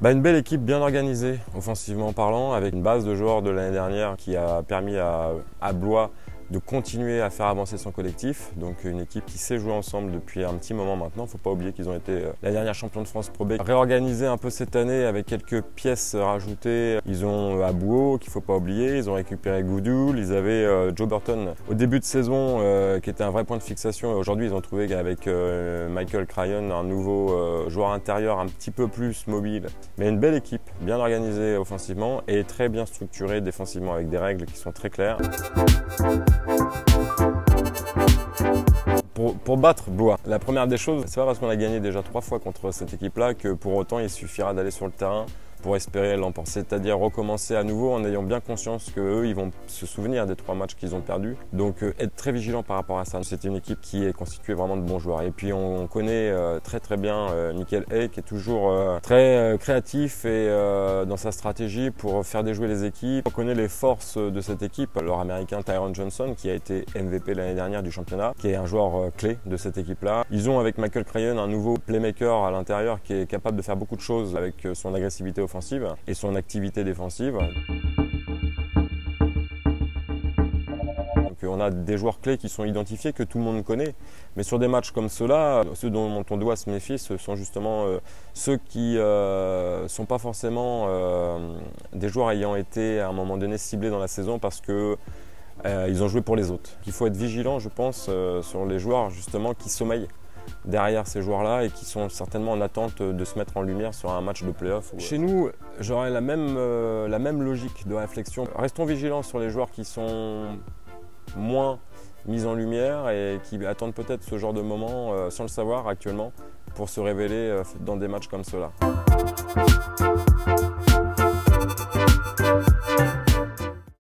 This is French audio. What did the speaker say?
Une belle équipe bien organisée, offensivement parlant, avec une base de joueurs de l'année dernière qui a permis à Blois de continuer à faire avancer son collectif. Donc une équipe qui sait jouer ensemble depuis un petit moment maintenant. Il ne faut pas oublier qu'ils ont été la dernière champion de France Pro B. Réorganisé un peu cette année avec quelques pièces rajoutées. Ils ont Abouo qu'il ne faut pas oublier. Ils ont récupéré Goudoul. Ils avaient Joe Burton au début de saison qui était un vrai point de fixation. Et aujourd'hui ils ont trouvé qu'avec Michael Cryon, un nouveau joueur intérieur un petit peu plus mobile. Mais une belle équipe, bien organisée offensivement et très bien structurée défensivement avec des règles qui sont très claires. Pour battre Blois, la première des choses, c'est pas parce qu'on a gagné déjà 3 fois contre cette équipe-là que pour autant il suffira d'aller sur le terrain pour espérer l'emporter. C'est-à-dire recommencer à nouveau en ayant bien conscience qu'eux, ils vont se souvenir des 3 matchs qu'ils ont perdus. Donc être très vigilant par rapport à ça. C'est une équipe qui est constituée vraiment de bons joueurs. Et puis on connaît très bien Michael Hay qui est toujours très créatif et dans sa stratégie pour faire déjouer les équipes. On connaît les forces de cette équipe. Alors américain Tyron Johnson qui a été MVP l'année dernière du championnat, qui est un joueur clé de cette équipe-là. Ils ont avec Michael Cryon un nouveau playmaker à l'intérieur qui est capable de faire beaucoup de choses avec son agressivité offensive et son activité défensive. Donc on a des joueurs clés qui sont identifiés, que tout le monde connaît. Mais sur des matchs comme ceux-là, ceux dont on doit se méfier, ce sont justement ceux qui ne sont pas forcément des joueurs ayant été à un moment donné ciblés dans la saison parce que ils ont joué pour les autres. Il faut être vigilant, je pense, sur les joueurs justement qui sommeillent derrière ces joueurs-là et qui sont certainement en attente de se mettre en lumière sur un match de play-off. Chez nous, j'aurais la même logique de réflexion. Restons vigilants sur les joueurs qui sont moins mis en lumière et qui attendent peut-être ce genre de moment, sans le savoir actuellement, pour se révéler dans des matchs comme ceux-là.